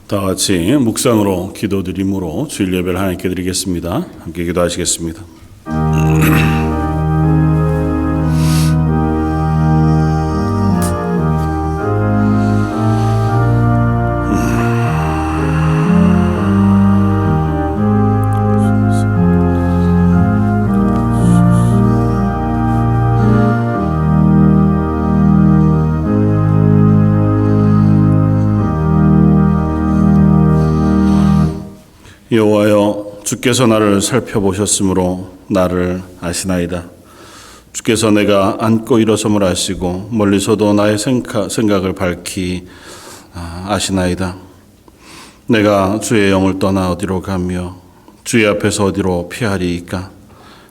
다 같이 묵상으로 기도드림으로 주일 예배를 하나님께 드리겠습니다. 함께 기도하시겠습니다. 여호와여, 주께서 나를 살펴보셨으므로 나를 아시나이다. 주께서 내가 앉고 일어섬을 아시고 멀리서도 나의 생각을 밝히 아시나이다. 내가 주의 영을 떠나 어디로 가며 주의 앞에서 어디로 피하리이까?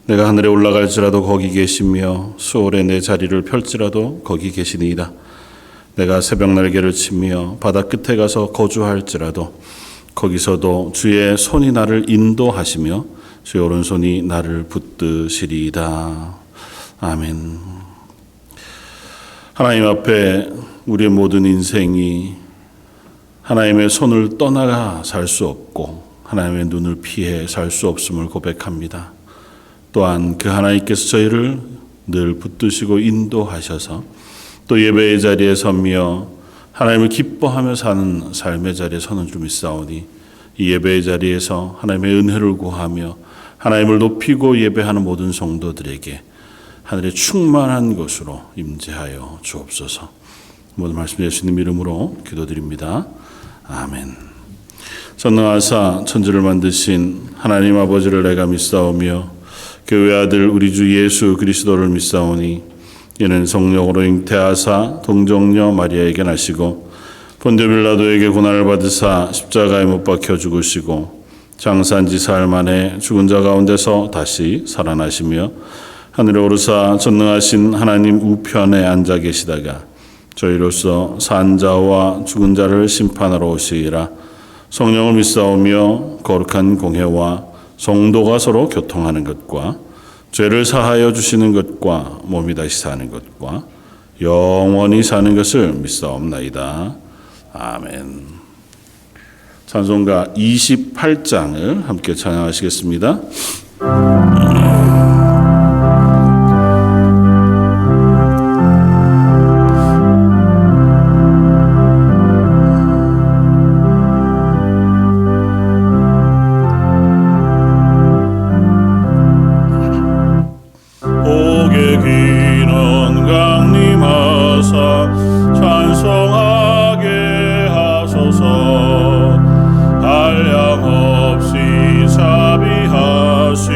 내가 하늘에 올라갈지라도 거기 계시며 수월에 내 자리를 펼지라도 거기 계시니이다. 내가 새벽 날개를 치며 바다 끝에 가서 거주할지라도 거기서도 주의 손이 나를 인도하시며 주의 오른손이 나를 붙드시리이다. 아멘. 하나님 앞에 우리의 모든 인생이 하나님의 손을 떠나 살 수 없고 하나님의 눈을 피해 살 수 없음을 고백합니다. 또한 그 하나님께서 저희를 늘 붙드시고 인도하셔서 또 예배의 자리에 서며 하나님을 기뻐하며 사는 삶의 자리에 서는 줄 믿사오니 이 예배의 자리에서 하나님의 은혜를 구하며 하나님을 높이고 예배하는 모든 성도들에게 하늘의 충만한 것으로 임재하여 주옵소서. 모든 말씀 예수님 이름으로 기도드립니다. 아멘. 전능하사 천지를 만드신 하나님 아버지를 내가 믿사오며 그 외아들 우리 주 예수 그리스도를 믿사오니 이는 성령으로 잉태하사 동정녀 마리아에게 나시고 본디오 빌라도에게 고난을 받으사 십자가에 못 박혀 죽으시고 장사한 지 사흘 만에 죽은 자 가운데서 다시 살아나시며 하늘에 오르사 전능하신 하나님 우편에 앉아 계시다가 저희로서 산 자와 죽은 자를 심판하러 오시리라. 성령을 믿사오며 거룩한 공회와 성도가 서로 교통하는 것과 죄를 사하여 주시는 것과 몸이 다시 사는 것과 영원히 사는 것을 믿사옵나이다. 아멘. 찬송가 28장을 함께 찬양하시겠습니다. 한량없이 자비하심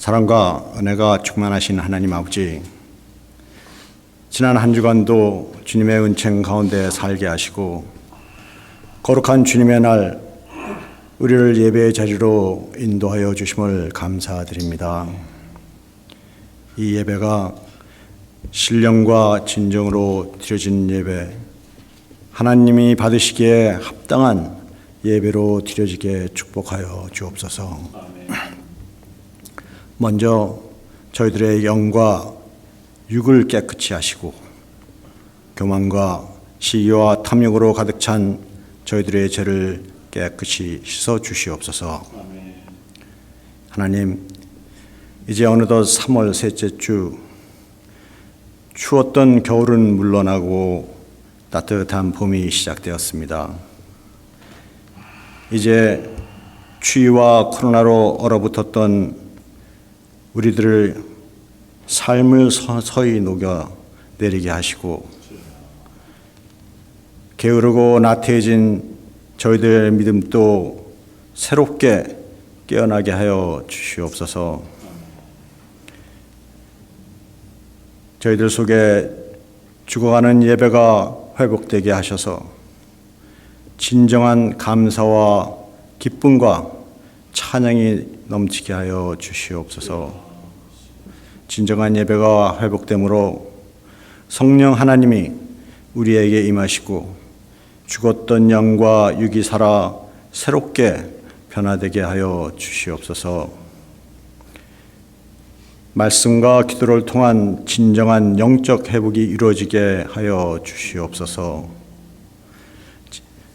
사랑과 은혜가 충만하신 하나님 아버지, 지난 한 주간도 주님의 은총 가운데 살게 하시고 거룩한 주님의 날 우리를 예배의 자리로 인도하여 주심을 감사드립니다. 이 예배가 신령과 진정으로 드려진 예배, 하나님이 받으시기에 합당한 예배로 드려지게 축복하여 주옵소서. 먼저 저희들의 영과 육을 깨끗이 하시고 교만과 시기와 탐욕으로 가득 찬 저희들의 죄를 깨끗이 씻어 주시옵소서. 하나님, 이제 어느덧 3월 셋째 주, 추웠던 겨울은 물러나고 따뜻한 봄이 시작되었습니다. 이제 추위와 코로나로 얼어붙었던 우리들을 삶을 서서히 녹여 내리게 하시고 게으르고 나태해진 저희들의 믿음도 새롭게 깨어나게 하여 주시옵소서. 저희들 속에 죽어가는 예배가 회복되게 하셔서 진정한 감사와 기쁨과 찬양이 넘치게 하여 주시옵소서. 진정한 예배가 회복되므로 성령 하나님이 우리에게 임하시고 죽었던 영과 육이 살아 새롭게 변화되게 하여 주시옵소서. 말씀과 기도를 통한 진정한 영적 회복이 이루어지게 하여 주시옵소서.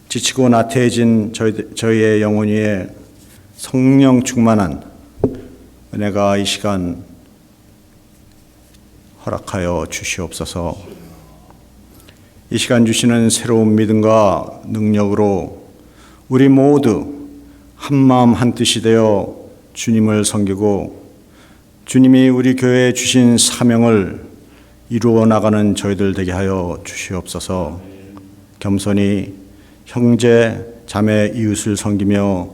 지치고 나태해진 저희의 영혼 위에 성령 충만한 은혜가 이 시간 허락하여 주시옵소서. 이 시간 주시는 새로운 믿음과 능력으로 우리 모두 한마음 한뜻이 되어 주님을 섬기고 주님이 우리 교회에 주신 사명을 이루어 나가는 저희들 되게 하여 주시옵소서. 겸손히 형제, 자매, 이웃을 섬기며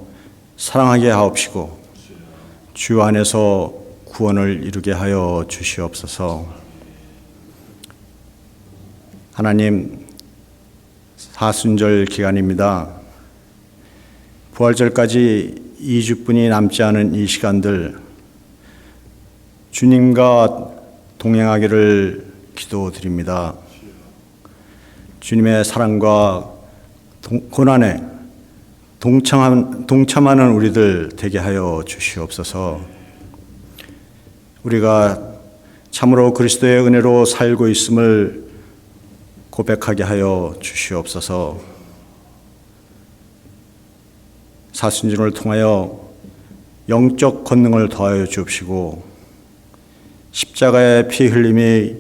사랑하게 하옵시고 주 안에서 구원을 이루게 하여 주시옵소서. 하나님, 사순절 기간입니다. 부활절까지 2주뿐이 남지 않은 이 시간들 주님과 동행하기를 기도드립니다. 주님의 사랑과 고난에 동참하는 우리들 되게 하여 주시옵소서. 우리가 참으로 그리스도의 은혜로 살고 있음을 고백하게 하여 주시옵소서. 사순절을 통하여 영적 권능을 더하여 주옵시고 십자가의 피 흘림이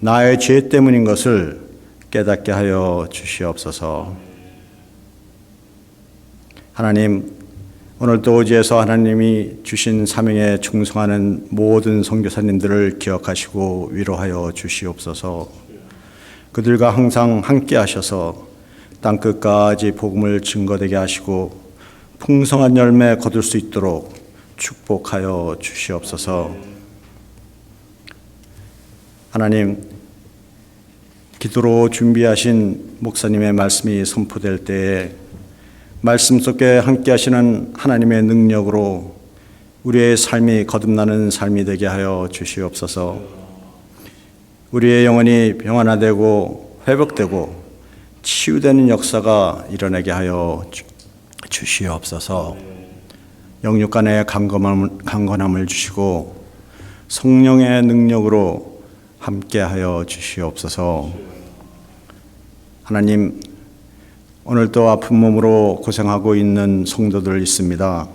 나의 죄 때문인 것을 깨닫게 하여 주시옵소서. 하나님, 오늘도 오지에서 하나님이 주신 사명에 충성하는 모든 선교사님들을 기억하시고 위로하여 주시옵소서. 그들과 항상 함께 하셔서 땅끝까지 복음을 증거되게 하시고 풍성한 열매 거둘 수 있도록 축복하여 주시옵소서. 하나님, 기도로 준비하신 목사님의 말씀이 선포될 때에 말씀 속에 함께 하시는 하나님의 능력으로 우리의 삶이 거듭나는 삶이 되게 하여 주시옵소서. 우리의 영혼이 평안화되고 회복되고 치유되는 역사가 일어나게 하여 주시옵소서. 영육 간의 강건함을 주시고 성령의 능력으로 함께하여 주시옵소서. 하나님, 오늘도 아픈 몸으로 고생하고 있는 성도들 있습니다.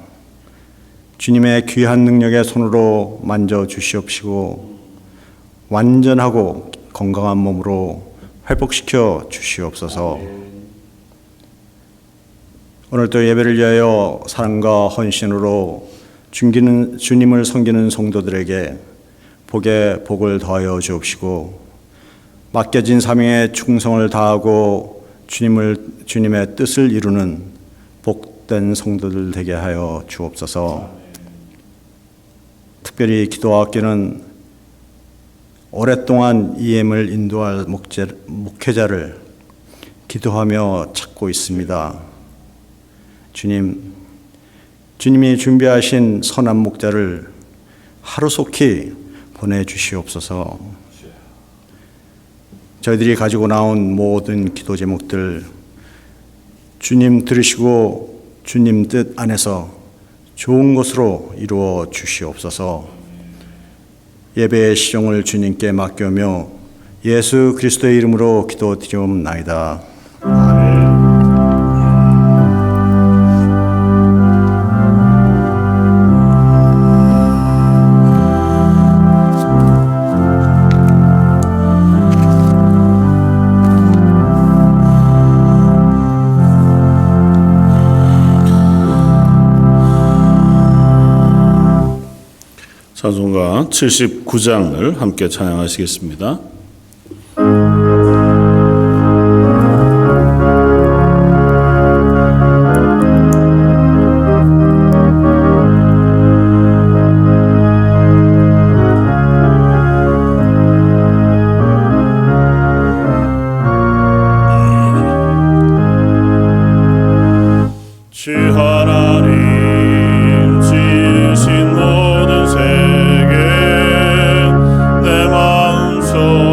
주님의 귀한 능력의 손으로 만져 주시옵시고 완전하고 건강한 몸으로 회복시켜 주시옵소서. 오늘도 예배를 위하여 사랑과 헌신으로 주님을 섬기는 성도들에게 복에 복을 더하여 주옵시고 맡겨진 사명에 충성을 다하고 주님의 뜻을 이루는 복된 성도들 되게 하여 주옵소서. 특별히 기도학교는 오랫동안 EM을 인도할 목회자를 기도하며 찾고 있습니다. 주님이 준비하신 선한 목자를 하루속히 보내주시옵소서. 저희들이 가지고 나온 모든 기도 제목들 주님 들으시고 주님 뜻 안에서 좋은 것으로 이루어 주시옵소서. 예배의 시종을 주님께 맡겨며 예수 그리스도의 이름으로 기도드리옵나이다. 찬송가 79장을 함께 찬양하시겠습니다. 주 하나님 지으신 모든 세계 내 마음속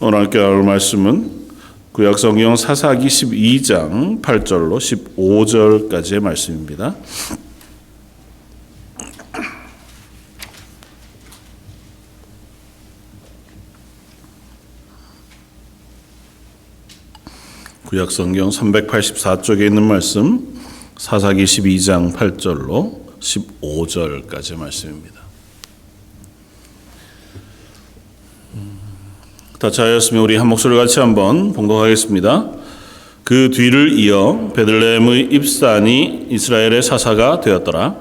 오늘 함께 나눌 말씀은 구약성경 사사기 12장 8절로 15절까지의 말씀입니다. 구약성경 384쪽에 있는 말씀 사사기 12장 8절로 15절까지의 말씀입니다. 다 차였으면 우리 한 목소리 같이 한번 봉독하겠습니다. 그 뒤를 이어 베들레헴의 입산이 이스라엘의 사사가 되었더라.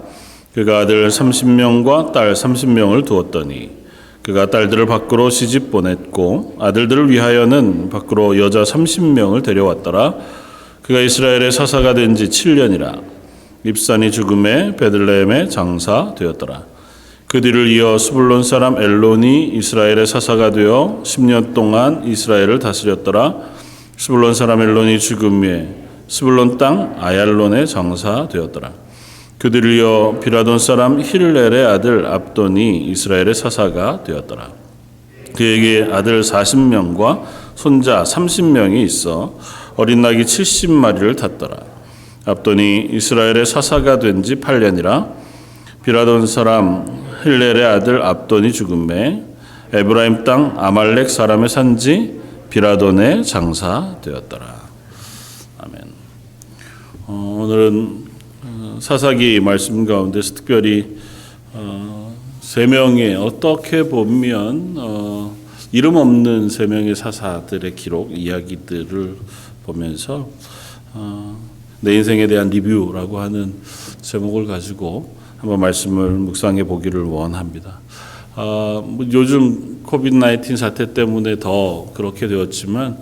그가 아들 30명과 딸 30명을 두었더니 그가 딸들을 밖으로 시집 보냈고 아들들을 위하여는 밖으로 여자 30명을 데려왔더라. 그가 이스라엘의 사사가 된 지 7년이라. 입산이 죽음에 베들레헴에 장사되었더라. 그 뒤를 이어 스불론 사람 엘론이 이스라엘의 사사가 되어 10년 동안 이스라엘을 다스렸더라. 스불론 사람 엘론이 죽음에 스불론 땅 아얄론에 장사되었더라. 그 뒤를 이어 비라돈 사람 힐렐의 아들 압돈이 이스라엘의 사사가 되었더라. 그에게 아들 40명과 손자 30명이 있어 어린 낙이 70마리를 탔더라. 압돈이 이스라엘의 사사가 된 지 8년이라. 비라돈 사람 힐렐의 아들 압돈이 죽음에 에브라임 땅 아말렉 사람의 산지 비라돈에 장사되었더라. 아멘. 오늘은 사사기 말씀 가운데서 특별히 세 명의 어떻게 보면 이름 없는 세 명의 사사들의 기록 이야기들을 보면서 내 인생에 대한 리뷰라고 하는 제목을 가지고 한번 말씀을 묵상해 보기를 원합니다. 요즘 코비드-19 사태 때문에 더 그렇게 되었지만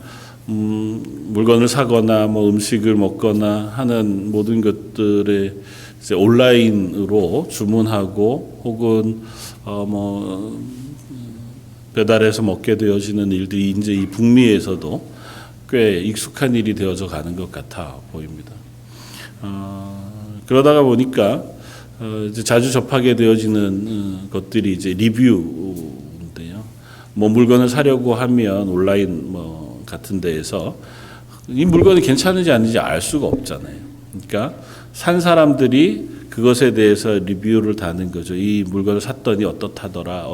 물건을 사거나 뭐 음식을 먹거나 하는 모든 것들에 이제 온라인으로 주문하고 혹은 뭐 배달해서 먹게 되어지는 일들이 이제 이 북미에서도 꽤 익숙한 일이 되어져 가는 것 같아 보입니다. 그러다가 보니까 이제 자주 접하게 되어지는 것들이 이제 리뷰인데요. 뭐 물건을 사려고 하면 온라인 뭐 같은 데에서 이 물건이 괜찮은지 아닌지 알 수가 없잖아요. 그러니까 산 사람들이 그것에 대해서 리뷰를 다는 거죠. 이 물건을 샀더니 어떻더라,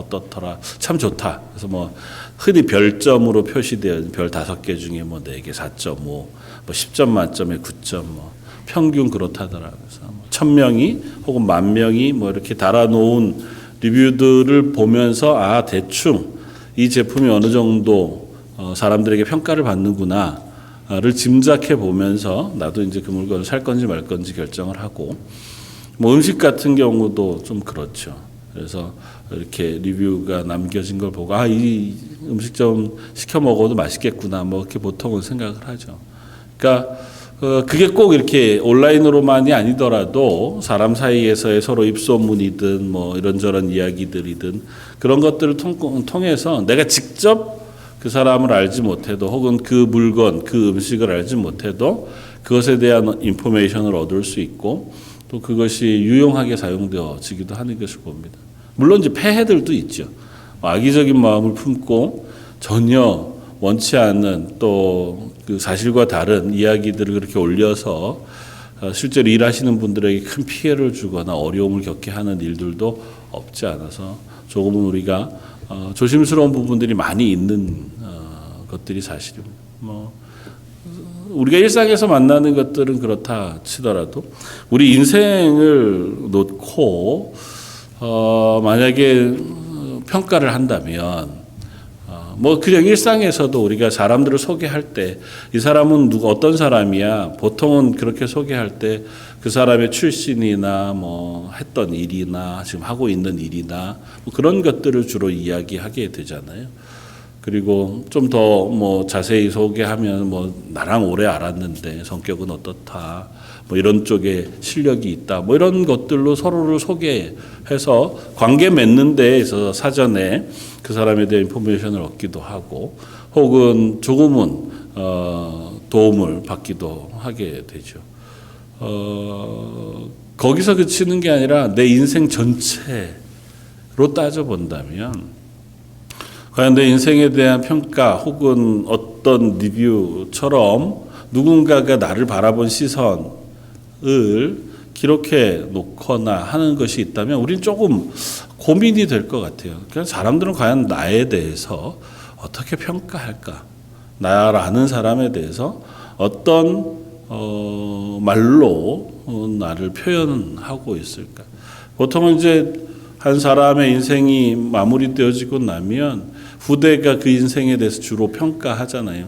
참 좋다. 그래서 뭐 흔히 별점으로 표시되어 별 5개 중에 뭐 4개 4.5, 뭐 10점 만점에 9점, 뭐 평균 그렇다더라. 그래서 1000명이 혹은 10,000명이 뭐 이렇게 달아놓은 리뷰들을 보면서 대충 이 제품이 어느 정도 사람들에게 평가를 받는구나를 짐작해 보면서 나도 이제 그 물건을 살 건지 말 건지 결정을 하고, 뭐 음식 같은 경우도 좀 그렇죠. 그래서 이렇게 리뷰가 남겨진 걸 보고 이 음식 좀 시켜 먹어도 맛있겠구나 뭐 이렇게 보통은 생각을 하죠. 그러니까 그게 꼭 이렇게 온라인으로만이 아니더라도 사람 사이에서의 서로 입소문이든 뭐 이런저런 이야기들이든 그런 것들을 통해서 내가 직접 그 사람을 알지 못해도 혹은 그 물건, 그 음식을 알지 못해도 그것에 대한 인포메이션을 얻을 수 있고 또 그것이 유용하게 사용되어지기도 하는 것을 봅니다. 물론 이제 폐해들도 있죠. 악의적인 마음을 품고 전혀 원치 않는 또 그 사실과 다른 이야기들을 그렇게 올려서 실제로 일하시는 분들에게 큰 피해를 주거나 어려움을 겪게 하는 일들도 없지 않아서 조금은 우리가 조심스러운 부분들이 많이 있는 것들이 사실입니다. 뭐 우리가 일상에서 만나는 것들은 그렇다 치더라도 우리 인생을 놓고 만약에 평가를 한다면 뭐 그냥 일상에서도 우리가 사람들을 소개할 때 이 사람은 어떤 사람이야 보통은 그렇게 소개할 때 그 사람의 출신이나 뭐 했던 일이나 지금 하고 있는 일이나 뭐 그런 것들을 주로 이야기하게 되잖아요. 그리고 좀 더 뭐 자세히 소개하면 뭐 나랑 오래 알았는데 성격은 어떻다 뭐 이런 쪽에 실력이 있다 뭐 이런 것들로 서로를 소개해서 관계 맺는 데에 있어서 사전에 그 사람에 대한 인포메이션을 얻기도 하고 혹은 조금은 도움을 받기도 하게 되죠. 거기서 그치는 게 아니라 내 인생 전체로 따져본다면 과연 내 인생에 대한 평가 혹은 어떤 리뷰처럼 누군가가 나를 바라본 시선을 기록해 놓거나 하는 것이 있다면 우린 조금 고민이 될 것 같아요. 그러니까 사람들은 과연 나에 대해서 어떻게 평가할까? 나라는 사람에 대해서 어떤 말로 나를 표현하고 있을까? 보통은 이제 한 사람의 인생이 마무리되어지고 나면 후대가 그 인생에 대해서 주로 평가하잖아요.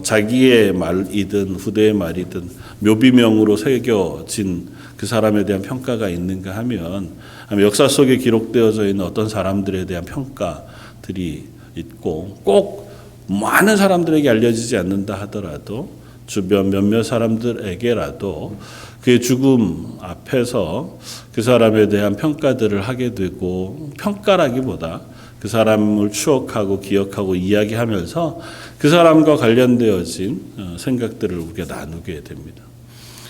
자기의 말이든 후대의 말이든 묘비명으로 새겨진 그 사람에 대한 평가가 있는가 하면 역사 속에 기록되어져 있는 어떤 사람들에 대한 평가들이 있고 꼭 많은 사람들에게 알려지지 않는다 하더라도 주변 몇몇 사람들에게라도 그의 죽음 앞에서 그 사람에 대한 평가들을 하게 되고 평가라기보다 그 사람을 추억하고 기억하고 이야기하면서 그 사람과 관련되어진 생각들을 우리가 나누게 됩니다.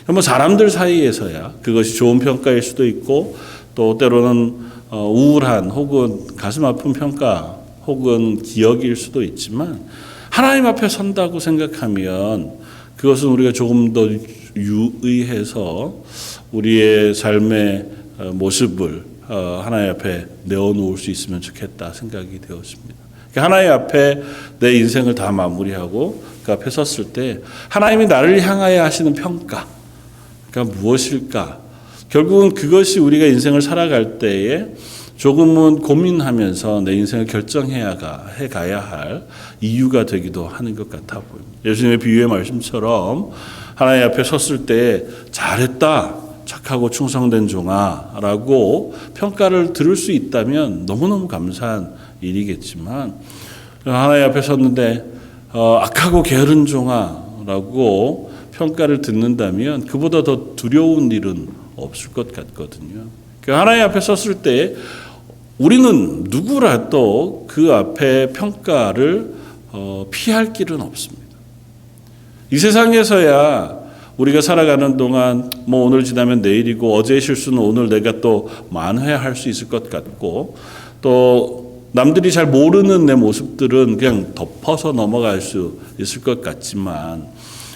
뭐 사람들 사이에서야 그것이 좋은 평가일 수도 있고 또 때로는 우울한 혹은 가슴 아픈 평가 혹은 기억일 수도 있지만 하나님 앞에 선다고 생각하면 그것은 우리가 조금 더 유의해서 우리의 삶의 모습을 하나님 앞에 내어놓을 수 있으면 좋겠다 생각이 되었습니다. 하나님 앞에 내 인생을 다 마무리하고 그 앞에 섰을 때 하나님이 나를 향하여 하시는 평가가 무엇일까? 결국은 그것이 우리가 인생을 살아갈 때에 조금은 고민하면서 내 인생을 결정해야 가야 할 이유가 되기도 하는 것 같아 보입니다. 예수님의 비유의 말씀처럼 하나님 앞에 섰을 때 잘했다, 착하고 충성된 종아라고 평가를 들을 수 있다면 너무너무 감사한 일이겠지만 하나님 앞에 섰는데 악하고 게으른 종아라고 평가를 듣는다면 그보다 더 두려운 일은 없을 것 같거든요. 하나님 앞에 섰을 때 우리는 누구라도 그 앞에 평가를 피할 길은 없습니다. 이 세상에서야 우리가 살아가는 동안 뭐 오늘 지나면 내일이고 어제의 실수는 오늘 내가 또 만회할 수 있을 것 같고 또 남들이 잘 모르는 내 모습들은 그냥 덮어서 넘어갈 수 있을 것 같지만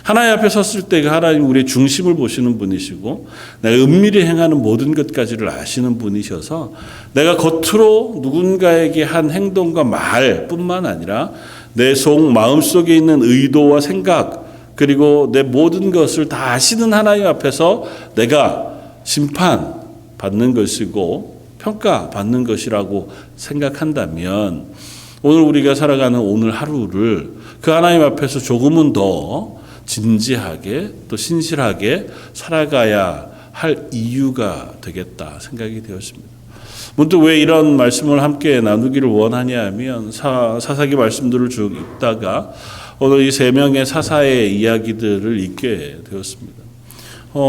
하나님 앞에 섰을 때 하나님 우리의 중심을 보시는 분이시고 내가 은밀히 행하는 모든 것까지를 아시는 분이셔서 내가 겉으로 누군가에게 한 행동과 말뿐만 아니라 내 속 마음속에 있는 의도와 생각 그리고 내 모든 것을 다 아시는 하나님 앞에서 내가 심판받는 것이고 평가받는 것이라고 생각한다면 오늘 우리가 살아가는 오늘 하루를 그 하나님 앞에서 조금은 더 진지하게 또 신실하게 살아가야 할 이유가 되겠다 생각이 되었습니다. 문득 왜 이런 말씀을 함께 나누기를 원하냐 하면 사사기 말씀들을 쭉 읽다가 오늘 이 세 명의 사사의 이야기들을 읽게 되었습니다.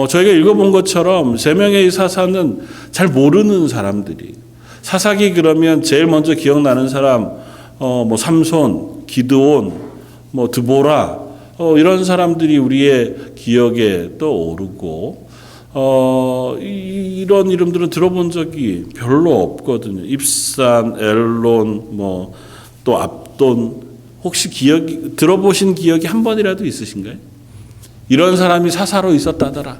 저희가 읽어본 것처럼 세 명의 이 사사는 잘 모르는 사람들이 사사기 그러면 제일 먼저 기억나는 사람 뭐 삼손, 기드온, 뭐 드보라 이런 사람들이 우리의 기억에 떠오르고 이런 이름들은 들어본 적이 별로 없거든요. 입산, 엘론, 뭐 또 압돈 혹시 들어보신 기억이 한 번이라도 있으신가요? 이런 사람이 사사로 있었다더라.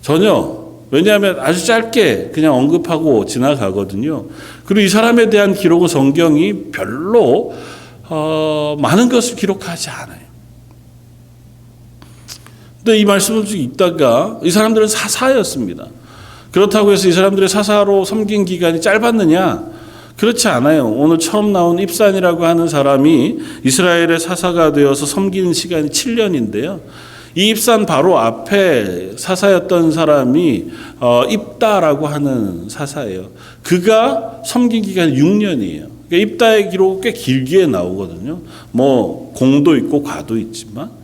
전혀. 왜냐하면 아주 짧게 그냥 언급하고 지나가거든요. 그리고 이 사람에 대한 기록은 성경이 별로 많은 것을 기록하지 않아요. 근데 이 말씀을 쭉 읽다가 이 사람들은 사사였습니다. 그렇다고 해서 이 사람들의 사사로 섬긴 기간이 짧았느냐? 그렇지 않아요. 오늘 처음 나온 입산이라고 하는 사람이 이스라엘의 사사가 되어서 섬기는 시간이 7년인데요. 이 입산 바로 앞에 사사였던 사람이 입다라고 하는 사사예요. 그가 섬긴 기간이 6년이에요. 그러니까 입다의 기록은 꽤 길게 나오거든요. 뭐 공도 있고 과도 있지만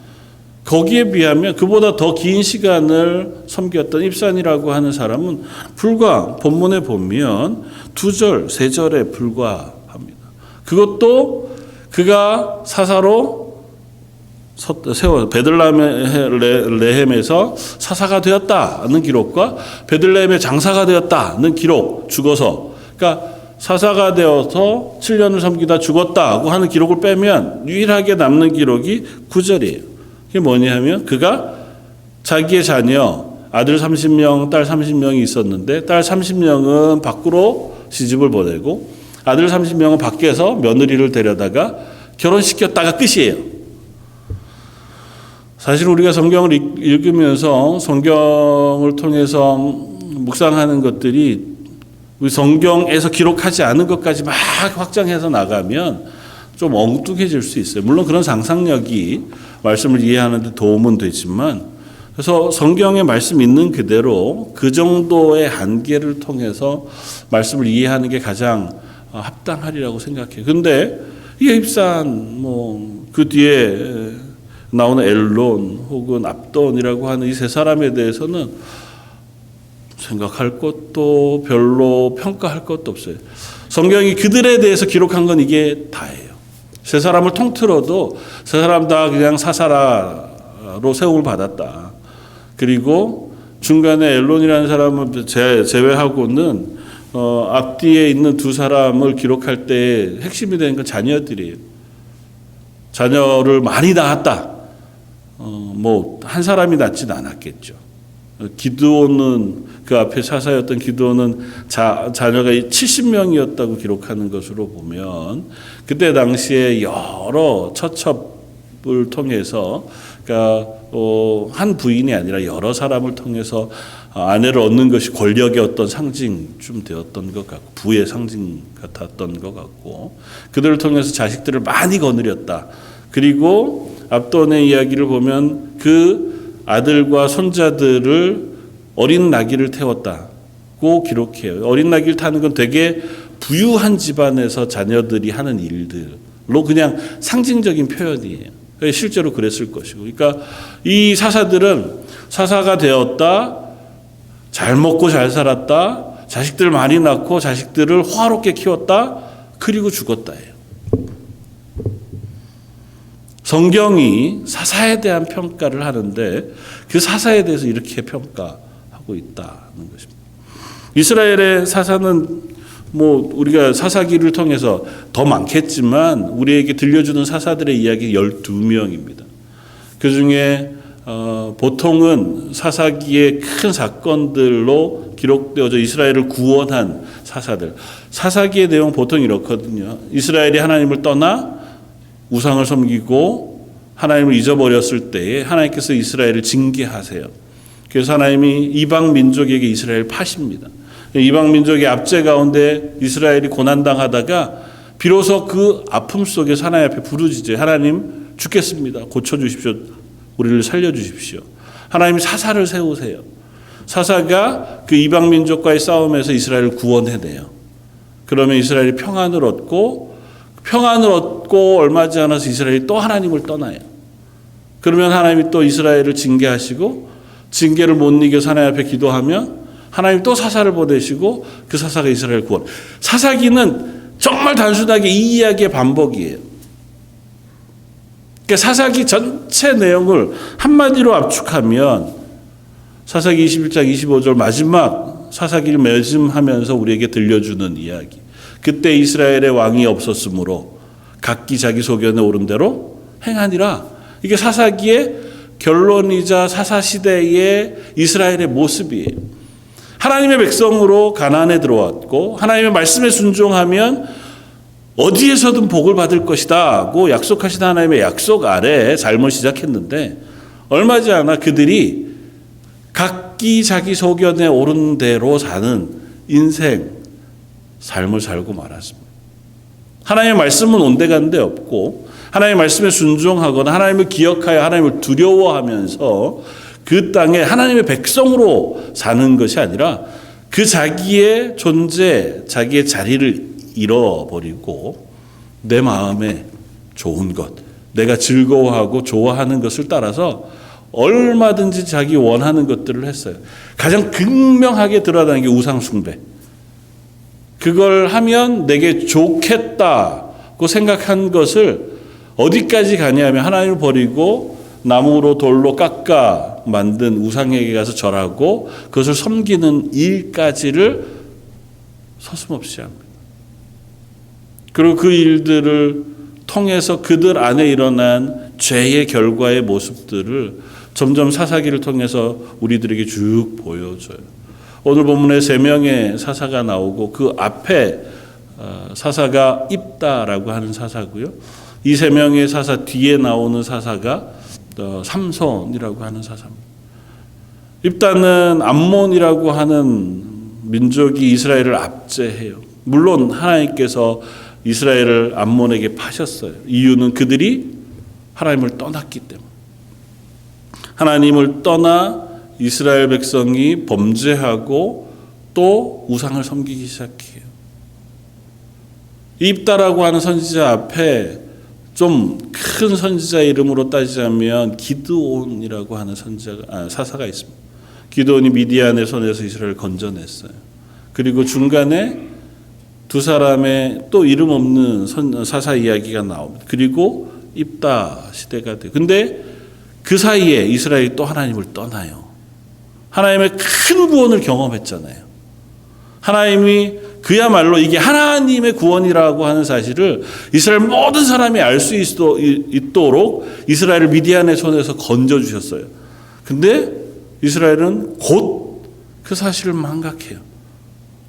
거기에 비하면 그보다 더 긴 시간을 섬겼던 입산이라고 하는 사람은 불과 본문에 보면 2절, 3절에 불과합니다. 그것도 그가 사사로 세워 베들레헴에서 사사가 되었다는 기록과 베들레헴의 장사가 되었다는 기록 죽어서 그러니까 사사가 되어서 7년을 섬기다 죽었다고 하는 기록을 빼면 유일하게 남는 기록이 9절이에요. 그게 뭐냐 하면 그가 자기의 자녀 아들 30명, 딸 30명이 있었는데 딸 30명은 밖으로 시집을 보내고 아들 30명은 밖에서 며느리를 데려다가 결혼시켰다가 끝이에요. 사실 우리가 성경을 읽으면서 성경을 통해서 묵상하는 것들이 우리 성경에서 기록하지 않은 것까지 막 확장해서 나가면 좀 엉뚱해질 수 있어요. 물론 그런 상상력이 말씀을 이해하는 데 도움은 되지만 그래서 성경의 말씀 있는 그대로 그 정도의 한계를 통해서 말씀을 이해하는 게 가장 합당하리라고 생각해요. 근데 이 입산 그 뒤에 나오는 엘론 혹은 압돈이라고 하는 이 세 사람에 대해서는 생각할 것도 별로 평가할 것도 없어요. 성경이 그들에 대해서 기록한 건 이게 다예요. 세 사람을 통틀어도 세 사람 다 그냥 사사라로 세움을 받았다. 그리고 중간에 엘론이라는 사람을 제외하고는 앞뒤에 있는 두 사람을 기록할 때 핵심이 되는 건 자녀들이에요. 자녀를 많이 낳았다. 한 사람이 낳지는 않았겠죠. 기드온은 그 앞에 사사였던 기드온은 자녀가 70명이었다고 기록하는 것으로 보면 그때 당시에 여러 처첩을 통해서 그러니까 한 부인이 아니라 여러 사람을 통해서 아내를 얻는 것이 권력의 어떤 상징 좀 되었던 것 같고 부의 상징 같았던 것 같고 그들을 통해서 자식들을 많이 거느렸다. 그리고 압돈의 이야기를 보면 그 아들과 손자들을 어린 나귀를 태웠다고 기록해요. 어린 나귀를 타는 건 되게 부유한 집안에서 자녀들이 하는 일들로 그냥 상징적인 표현이에요. 실제로 그랬을 것이고. 그러니까 이 사사들은 사사가 되었다, 잘 먹고 잘 살았다, 자식들 많이 낳고 자식들을 화롭게 키웠다, 그리고 죽었다예요. 성경이 사사에 대한 평가를 하는데 그 사사에 대해서 이렇게 평가하고 있다는 것입니다. 이스라엘의 사사는 우리가 사사기를 통해서 더 많겠지만 우리에게 들려주는 사사들의 이야기 12명입니다. 그 중에 보통은 사사기의 큰 사건들로 기록되어져 이스라엘을 구원한 사사들. 사사기의 내용 보통 이렇거든요. 이스라엘이 하나님을 떠나 우상을 섬기고 하나님을 잊어버렸을 때에 하나님께서 이스라엘을 징계하세요. 그래서 하나님이 이방 민족에게 이스라엘을 파십니다. 이방 민족의 압제 가운데 이스라엘이 고난당하다가 비로소 그 아픔 속에서 하나님 앞에 부르짖어요. 하나님 죽겠습니다. 고쳐주십시오. 우리를 살려주십시오. 하나님이 사사를 세우세요. 사사가 그 이방 민족과의 싸움에서 이스라엘을 구원해내요. 그러면 이스라엘이 평안을 얻고 얼마 지않아서 이스라엘이 또 하나님을 떠나요. 그러면 하나님이 또 이스라엘을 징계하시고 징계를 못 이겨서 하나님 앞에 기도하면 하나님 또 사사를 보내시고 그 사사가 이스라엘 구원. 사사기는 정말 단순하게 이 이야기의 반복이에요. 그러니까 사사기 전체 내용을 한마디로 압축하면 사사기 21장 25절 마지막 사사기를 맺음하면서 우리에게 들려주는 이야기. 그때 이스라엘의 왕이 없었으므로 각기 자기 소견에 오른 대로 행하니라. 이게 사사기의 결론이자 사사시대의 이스라엘의 모습이에요. 하나님의 백성으로 가나안에 들어왔고 하나님의 말씀에 순종하면 어디에서든 복을 받을 것이다고 약속하신 하나님의 약속 아래 삶을 시작했는데 얼마 지 않아 그들이 각기 자기 소견에 오른 대로 사는 인생 삶을 살고 말았습니다. 하나님의 말씀은 온데간데 없고 하나님의 말씀에 순종하거나 하나님을 기억하여 하나님을 두려워하면서 그 땅에 하나님의 백성으로 사는 것이 아니라 그 자기의 존재, 자기의 자리를 잃어버리고 내 마음에 좋은 것, 내가 즐거워하고 좋아하는 것을 따라서 얼마든지 자기 원하는 것들을 했어요. 가장 극명하게 드러나는 게 우상숭배. 그걸 하면 내게 좋겠다고 생각한 것을 어디까지 가냐면 하나님을 버리고 나무로 돌로 깎아 만든 우상에게 가서 절하고 그것을 섬기는 일까지를 서슴없이 합니다. 그리고 그 일들을 통해서 그들 안에 일어난 죄의 결과의 모습들을 점점 사사기를 통해서 우리들에게 쭉 보여줘요. 오늘 본문에 3명의 사사가 나오고 그 앞에 사사가 입다라고 하는 사사고요. 이 3명의 사사 뒤에 나오는 사사가 삼손이라고 하는 사사입니다. 입다는 암몬이라고 하는 민족이 이스라엘을 압제해요. 물론 하나님께서 이스라엘을 암몬에게 파셨어요. 이유는 그들이 하나님을 떠났기 때문에. 하나님을 떠나 이스라엘 백성이 범죄하고 또 우상을 섬기기 시작해요. 입다라고 하는 선지자 앞에 좀 큰 선지자 이름으로 따지자면 기드온이라고 하는 사사가 있습니다. 기드온이 미디안의 손에서 이스라엘을 건져냈어요. 그리고 중간에 두 사람의 또 이름 없는 사사 이야기가 나옵니다. 그리고 입다 시대가 돼요. 근데 그 사이에 이스라엘이 또 하나님을 떠나요. 하나님의 큰 구원을 경험했잖아요. 하나님이 그야말로 이게 하나님의 구원이라고 하는 사실을 이스라엘 모든 사람이 알 수 있도록 이스라엘을 미디안의 손에서 건져주셨어요. 근데 이스라엘은 곧 그 사실을 망각해요.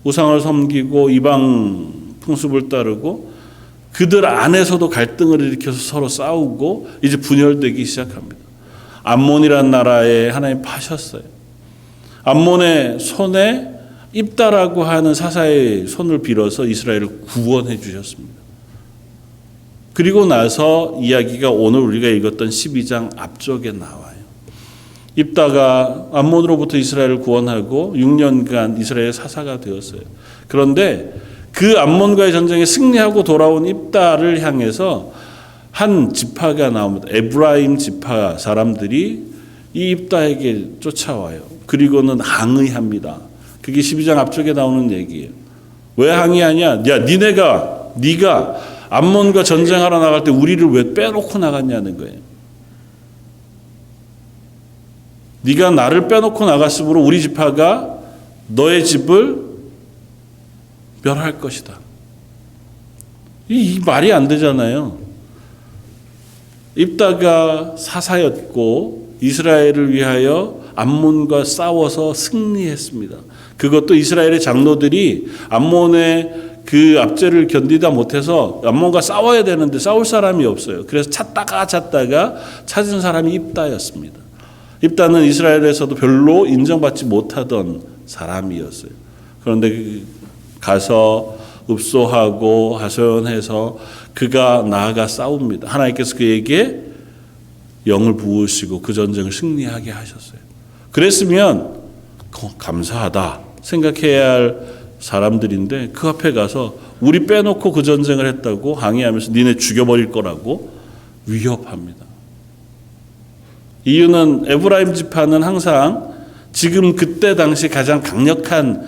우상을 섬기고 이방 풍습을 따르고 그들 안에서도 갈등을 일으켜서 서로 싸우고 이제 분열되기 시작합니다. 암몬이라는 나라에 하나님 파셨어요. 암몬의 손에 입다라고 하는 사사의 손을 빌어서 이스라엘을 구원해 주셨습니다. 그리고 나서 이야기가 오늘 우리가 읽었던 12장 앞쪽에 나와요. 입다가 암몬으로부터 이스라엘을 구원하고 6년간 이스라엘의 사사가 되었어요. 그런데 그 암몬과의 전쟁에 승리하고 돌아온 입다를 향해서 한 지파가 나옵니다. 에브라임 지파 사람들이 이 입다에게 쫓아와요. 그리고는 항의합니다. 그게 12장 앞쪽에 나오는 얘기예요. 왜 항의하냐? 야, 네가 암몬과 전쟁하러 나갈 때 우리를 왜 빼놓고 나갔냐는 거예요. 네가 나를 빼놓고 나갔으므로 우리 지파가 너의 집을 멸할 것이다. 이 말이 안 되잖아요. 입다가 사사였고 이스라엘을 위하여 암몬과 싸워서 승리했습니다. 그것도 이스라엘의 장로들이 암몬의 그 압제를 견디다 못해서 암몬과 싸워야 되는데 싸울 사람이 없어요. 그래서 찾다가 찾은 사람이 입다였습니다. 입다는 이스라엘에서도 별로 인정받지 못하던 사람이었어요. 그런데 가서 읍소하고 하소연해서 그가 나아가 싸웁니다. 하나님께서 그에게 영을 부으시고 그 전쟁을 승리하게 하셨어요. 그랬으면 감사하다 생각해야 할 사람들인데 그 앞에 가서 우리 빼놓고 그 전쟁을 했다고 항의하면서 니네 죽여버릴 거라고 위협합니다. 이유는 에브라임 지파는 항상 지금 그때 당시 가장 강력한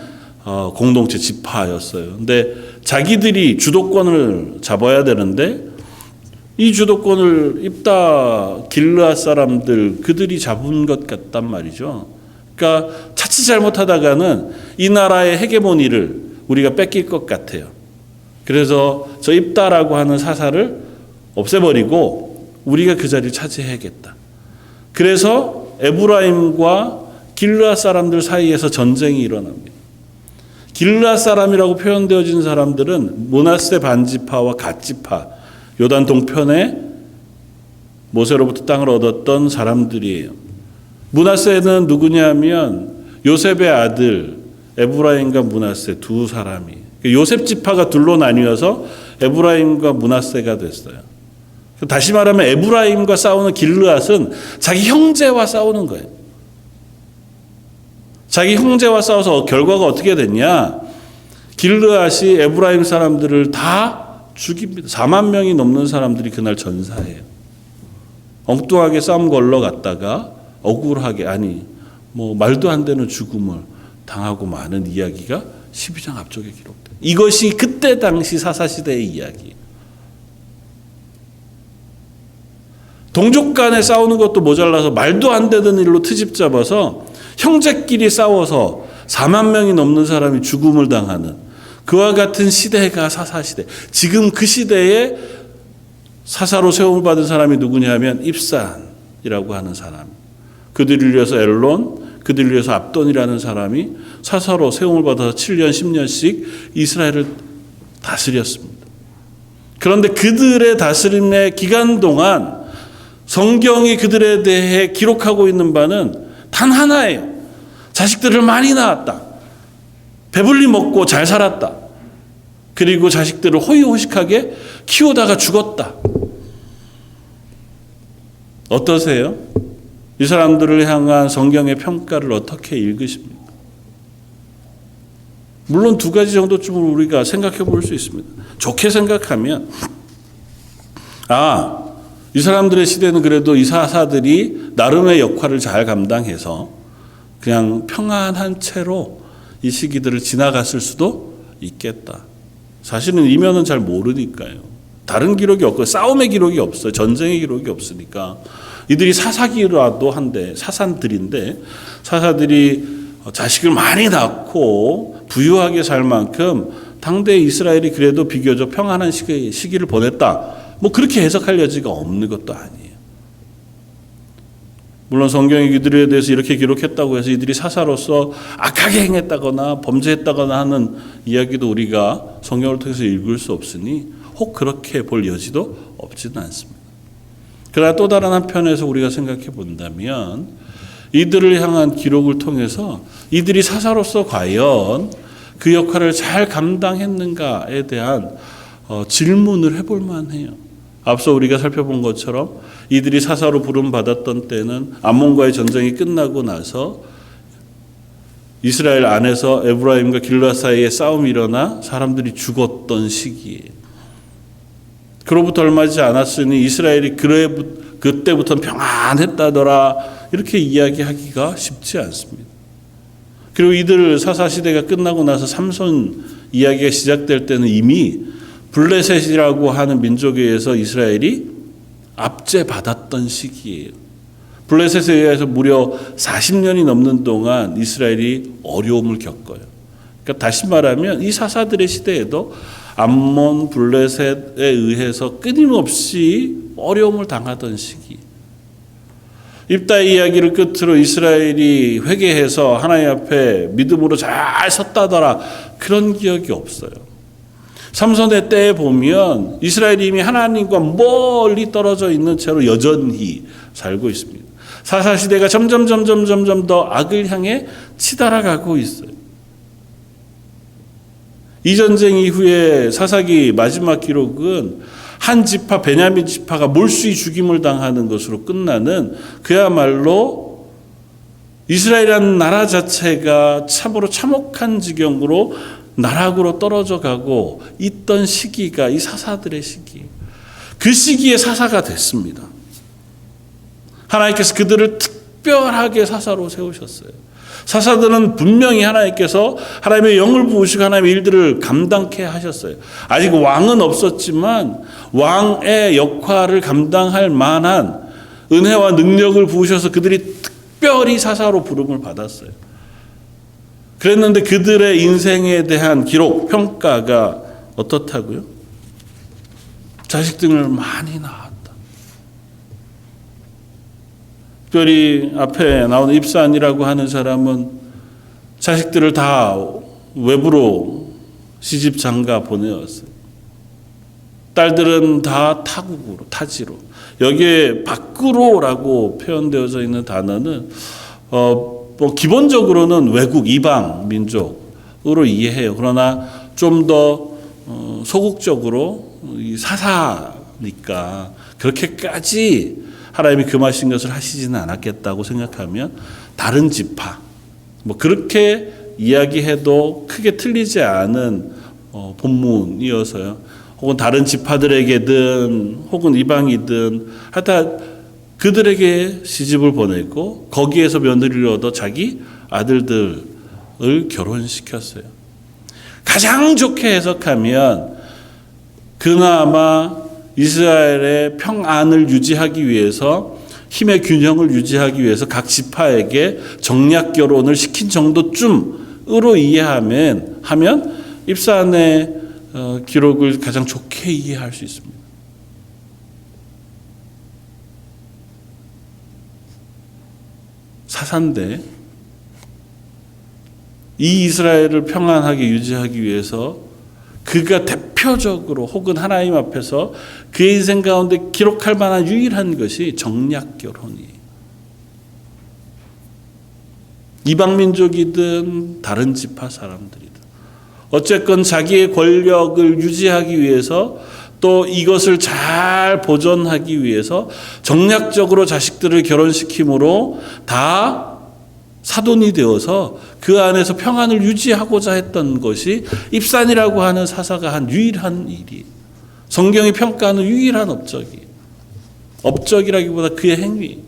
공동체 지파였어요. 근데 자기들이 주도권을 잡아야 되는데 이 주도권을 입다 길르앗 사람들 그들이 잡은 것 같단 말이죠. 그러니까 자칫 잘못하다가는 이 나라의 헤게모니를 우리가 뺏길 것 같아요. 그래서 저 입다라고 하는 사사를 없애버리고 우리가 그 자리를 차지해야겠다. 그래서 에브라임과 길르앗 사람들 사이에서 전쟁이 일어납니다. 길르앗 사람이라고 표현되어진 사람들은 므낫세 반지파와 갓지파, 요단 동편에 모세로부터 땅을 얻었던 사람들이에요. 므낫세는 누구냐면 요셉의 아들 에브라임과 므낫세 두 사람이 요셉 지파가 둘로 나뉘어서 에브라임과 므낫세가 됐어요. 다시 말하면 에브라임과 싸우는 길르앗은 자기 형제와 싸우는 거예요. 자기 형제와 싸워서 결과가 어떻게 됐냐? 길르앗이 에브라임 사람들을 다 죽입니다. 4만 명이 넘는 사람들이 그날 전사해요. 엉뚱하게 싸움 걸러 갔다가 억울하게 말도 안 되는 죽음을 당하고 마는 이야기가 12장 앞쪽에 기록돼요. 이것이 그때 당시 사사시대의 이야기예요. 동족 간에 싸우는 것도 모자라서 말도 안 되는 일로 트집 잡아서 형제끼리 싸워서 4만 명이 넘는 사람이 죽음을 당하는 그와 같은 시대가 사사시대. 지금 그 시대에 사사로 세움을 받은 사람이 누구냐면 입산이라고 하는 사람. 그들을 위해서 엘론, 그들을 위해서 압돈이라는 사람이 사사로 세움을 받아서 7년, 10년씩 이스라엘을 다스렸습니다. 그런데 그들의 다스림의 기간 동안 성경이 그들에 대해 기록하고 있는 바는 단 하나예요. 자식들을 많이 낳았다. 배불리 먹고 잘 살았다. 그리고 자식들을 호의호식하게 키우다가 죽었다. 어떠세요? 이 사람들을 향한 성경의 평가를 어떻게 읽으십니까? 물론 두 가지 정도쯤을 우리가 생각해 볼 수 있습니다. 좋게 생각하면 이 사람들의 시대는 그래도 이 사사들이 나름의 역할을 잘 감당해서 그냥 평안한 채로 이 시기들을 지나갔을 수도 있겠다. 사실은 이면은 잘 모르니까요. 다른 기록이 없고 싸움의 기록이 없어요. 전쟁의 기록이 없으니까. 이들이 사사기라도 한데 사산들인데 사사들이 자식을 많이 낳고 부유하게 살 만큼 당대 이스라엘이 그래도 비교적 평안한 시기를 보냈다. 뭐 그렇게 해석할 여지가 없는 것도 아니에요. 물론 성경이 이들에 대해서 이렇게 기록했다고 해서 이들이 사사로서 악하게 행했다거나 범죄했다거나 하는 이야기도 우리가 성경을 통해서 읽을 수 없으니 혹 그렇게 볼 여지도 없지는 않습니다. 그러나 또 다른 한편에서 우리가 생각해 본다면 이들을 향한 기록을 통해서 이들이 사사로서 과연 그 역할을 잘 감당했는가에 대한 질문을 해볼 만해요. 앞서 우리가 살펴본 것처럼 이들이 사사로 부름받았던 때는 암몬과의 전쟁이 끝나고 나서 이스라엘 안에서 에브라임과 길르앗 사이에 싸움이 일어나 사람들이 죽었던 시기예요. 그로부터 얼마 지지 않았으니 이스라엘이 그때부터는 평안했다더라 이렇게 이야기하기가 쉽지 않습니다. 그리고 이들 사사시대가 끝나고 나서 삼손 이야기가 시작될 때는 이미 블레셋이라고 하는 민족에 의해서 이스라엘이 압제받았던 시기예요. 블레셋에 의해서 무려 40년이 넘는 동안 이스라엘이 어려움을 겪어요. 그러니까 다시 말하면 이 사사들의 시대에도 암몬, 블레셋에 의해서 끊임없이 어려움을 당하던 시기. 입다의 이야기를 끝으로 이스라엘이 회개해서 하나님 앞에 믿음으로 잘 섰다더라 그런 기억이 없어요. 삼손의 때에 보면 이스라엘이 이미 하나님과 멀리 떨어져 있는 채로 여전히 살고 있습니다. 사사시대가 점점 더 악을 향해 치달아가고 있어요. 이 전쟁 이후에 사사기 마지막 기록은 한 지파 베냐민 지파가 몰수히 죽임을 당하는 것으로 끝나는 그야말로 이스라엘이라는 나라 자체가 참으로 참혹한 지경으로 나락으로 떨어져 가고 있던 시기가 이 사사들의 시기. 그 시기에 사사가 됐습니다. 하나님께서 그들을 특별하게 사사로 세우셨어요. 사사들은 분명히 하나님께서 하나님의 영을 부으시고 하나님의 일들을 감당케 하셨어요. 아직 왕은 없었지만 왕의 역할을 감당할 만한 은혜와 능력을 부으셔서 그들이 특별히 사사로 부름을 받았어요. 그랬는데 그들의 인생에 대한 기록, 평가가 어떻다고요? 자식들을 많이 낳았다. 특별히 앞에 나오는 입산이라고 하는 사람은 자식들을 다 외부로 시집 장가 보내었어요. 딸들은 다 타국으로, 타지로. 여기에 밖으로라고 표현되어져 있는 단어는 뭐 기본적으로는 외국 이방 민족으로 이해해요. 그러나 좀 더 소극적으로 사사니까 그렇게까지 하나님이 금하신 것을 하시지는 않았겠다고 생각하면 다른 지파 뭐 그렇게 이야기해도 크게 틀리지 않은 본문이어서요. 혹은 다른 지파들에게든 혹은 이방이든 하여튼 그들에게 시집을 보내고 거기에서 며느리를 얻어 자기 아들들을 결혼시켰어요. 가장 좋게 해석하면 그나마 이스라엘의 평안을 유지하기 위해서 힘의 균형을 유지하기 위해서 각 지파에게 정략 결혼을 시킨 정도쯤으로 이해하면 입산의 기록을 가장 좋게 이해할 수 있습니다. 사사인데 이 이스라엘을 평안하게 유지하기 위해서 그가 대표적으로 혹은 하나님 앞에서 그의 인생 가운데 기록할 만한 유일한 것이 정략 결혼이에요. 이방 민족이든 다른 지파 사람들이든 어쨌건 자기의 권력을 유지하기 위해서 또 이것을 잘 보존하기 위해서 정략적으로 자식들을 결혼시킴으로 다 사돈이 되어서 그 안에서 평안을 유지하고자 했던 것이 입산이라고 하는 사사가 한 유일한 일이에요. 성경이 평가하는 유일한 업적이에요. 업적이라기보다 그의 행위.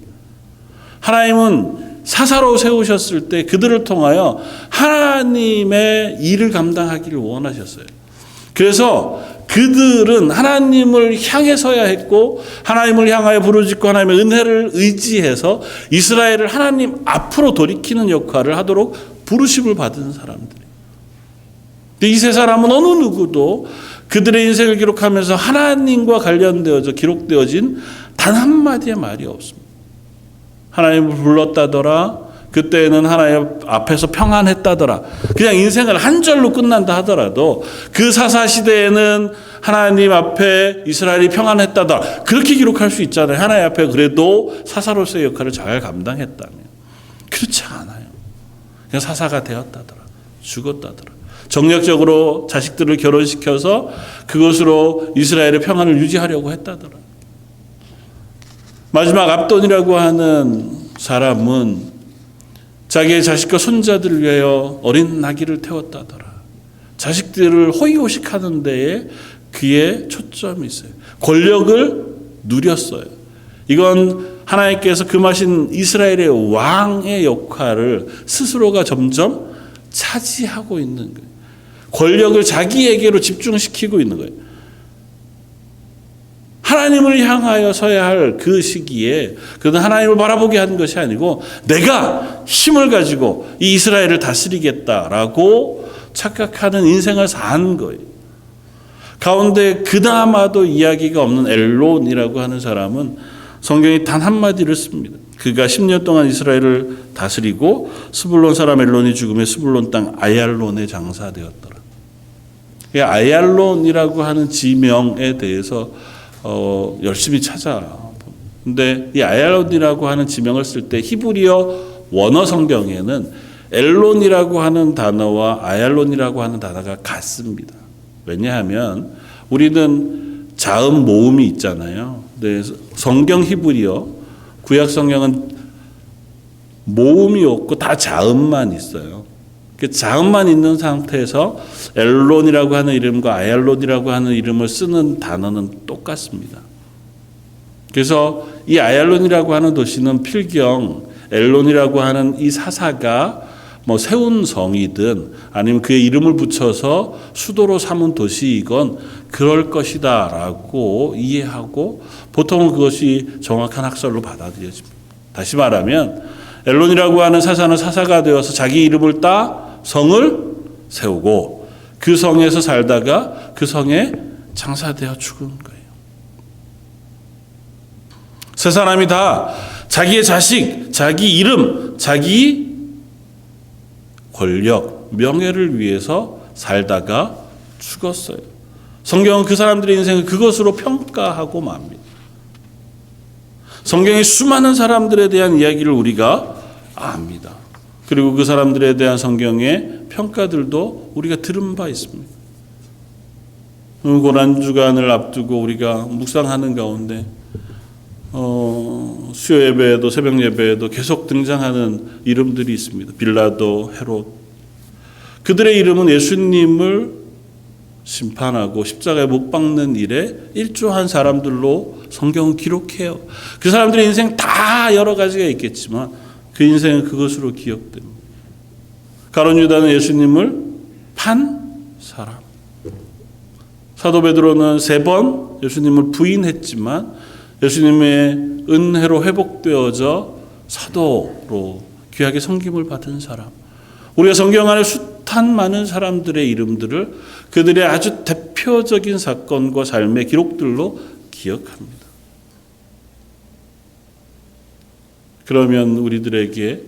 하나님은 사사로 세우셨을 때 그들을 통하여 하나님의 일을 감당하기를 원하셨어요. 그래서 그들은 하나님을 향해 서야 했고 하나님을 향하여 부르짖고 하나님의 은혜를 의지해서 이스라엘을 하나님 앞으로 돌이키는 역할을 하도록 부르심을 받은 사람들이에요. 이 세 사람은 어느 누구도 그들의 인생을 기록하면서 하나님과 관련되어져 기록되어진 단 한마디의 말이 없습니다. 하나님을 불렀다더라. 그때는 하나님 앞에서 평안했다더라. 그냥 인생을 한 절로 끝난다 하더라도 그 사사 시대에는 하나님 앞에 이스라엘이 평안했다더라. 그렇게 기록할 수 있잖아요. 하나님 앞에 그래도 사사로서의 역할을 잘 감당했다면. 그렇지 않아요. 그냥 사사가 되었다더라. 죽었다더라. 정략적으로 자식들을 결혼시켜서 그것으로 이스라엘의 평안을 유지하려고 했다더라. 마지막 압돈이라고 하는 사람은 자기의 자식과 손자들을 위하여 어린 나귀를 태웠다더라. 자식들을 호의호식하는 데에 그의 초점이 있어요. 권력을 누렸어요. 이건 하나님께서 금하신 이스라엘의 왕의 역할을 스스로가 점점 차지하고 있는 거예요. 권력을 자기에게로 집중시키고 있는 거예요. 하나님을 향하여 서야 할 그 시기에 그는 하나님을 바라보게 한 것이 아니고 내가 힘을 가지고 이 이스라엘을 다스리겠다라고 착각하는 인생을 산 거예요. 가운데 그나마도 이야기가 없는 엘론이라고 하는 사람은 성경이 단 한마디를 씁니다. 그가 10년 동안 이스라엘을 다스리고 스불론 사람 엘론이 죽음에 스불론 땅 아얄론에 장사되었더라. 아얄론이라고 하는 지명에 대해서 열심히 근데 이 아얄론이라고 하는 지명을 쓸 때 히브리어 원어 성경에는 엘론이라고 하는 단어와 아얄론이라고 하는 단어가 같습니다. 왜냐하면 우리는 자음 모음이 있잖아요. 네, 성경 히브리어 구약 성경은 모음이 없고 다 자음만 있어요. 그 자음만 있는 상태에서 엘론이라고 하는 이름과 아얄론이라고 하는 이름을 쓰는 단어는 똑같습니다. 그래서 이 아얄론이라고 하는 도시는 필경 엘론이라고 하는 이 사사가 세운 성이든 아니면 그의 이름을 붙여서 수도로 삼은 도시이건 그럴 것이다라고 이해하고 보통은 그것이 정확한 학설로 받아들여집니다. 다시 말하면 엘론이라고 하는 사사는 사사가 되어서 자기 이름을 따 성을 세우고 그 성에서 살다가 그 성에 장사되어 죽은 거예요. 세 사람이 다 자기의 자식, 자기 이름, 자기 권력, 명예를 위해서 살다가 죽었어요. 성경은 그 사람들의 인생을 그것으로 평가하고 맙니다. 성경의 수많은 사람들에 대한 이야기를 우리가 압니다. 그리고 그 사람들에 대한 성경의 평가들도 우리가 들은 바 있습니다. 고난주간을 앞두고 우리가 묵상하는 가운데 수요 예배에도 새벽 예배에도 계속 등장하는 이름들이 있습니다. 빌라도, 헤롯. 그들의 이름은 예수님을 심판하고 십자가에 못 박는 일에 일조한 사람들로 성경은 기록해요. 그 사람들의 인생 다 여러 가지가 있겠지만 그 인생은 그것으로 기억됩니다. 가룟 유다는 예수님을 판 사람. 사도 베드로는 3번 예수님을 부인했지만 예수님의 은혜로 회복되어져 사도로 귀하게 섬김을 받은 사람. 우리가 성경 안에 숱한 많은 사람들의 이름들을 그들의 아주 대표적인 사건과 삶의 기록들로 기억합니다. 그러면 우리들에게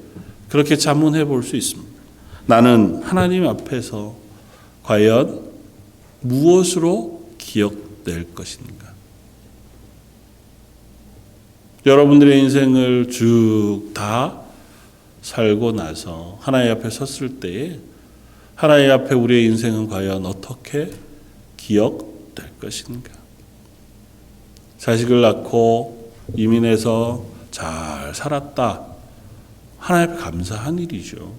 그렇게 자문해 볼 수 있습니다. 나는 하나님 앞에서 과연 무엇으로 기억될 것인가? 여러분들의 인생을 쭉 다 살고 나서 하나님 앞에 섰을 때에 하나님 앞에 우리의 인생은 과연 어떻게 기억될 것인가? 자식을 낳고 이민해서 잘 살았다. 하나님 앞에 감사한 일이죠.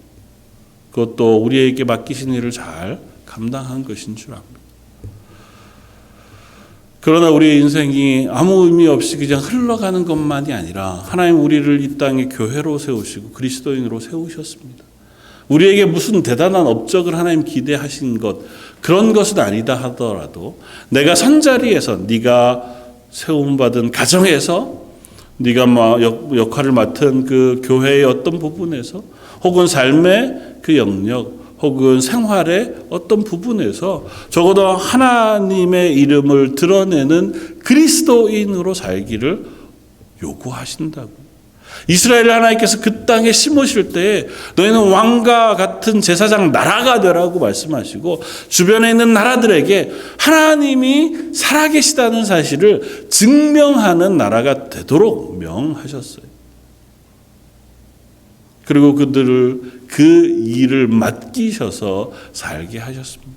그것도 우리에게 맡기신 일을 잘 감당한 것인 줄 압니다. 그러나 우리의 인생이 아무 의미 없이 그냥 흘러가는 것만이 아니라 하나님 우리를 이 땅에 교회로 세우시고 그리스도인으로 세우셨습니다. 우리에게 무슨 대단한 업적을 하나님 기대하신 것 그런 것은 아니다 하더라도 내가 선자리에서 네가 세움받은 가정에서 네가 역할을 맡은 그 교회의 어떤 부분에서 혹은 삶의 그 영역 혹은 생활의 어떤 부분에서 적어도 하나님의 이름을 드러내는 그리스도인으로 살기를 요구하신다고. 이스라엘을 하나님께서 그 땅에 심으실 때에 너희는 왕과 같은 제사장 나라가 되라고 말씀하시고 주변에 있는 나라들에게 하나님이 살아계시다는 사실을 증명하는 나라가 되도록 명하셨어요. 그리고 그들을 그 일을 맡기셔서 살게 하셨습니다.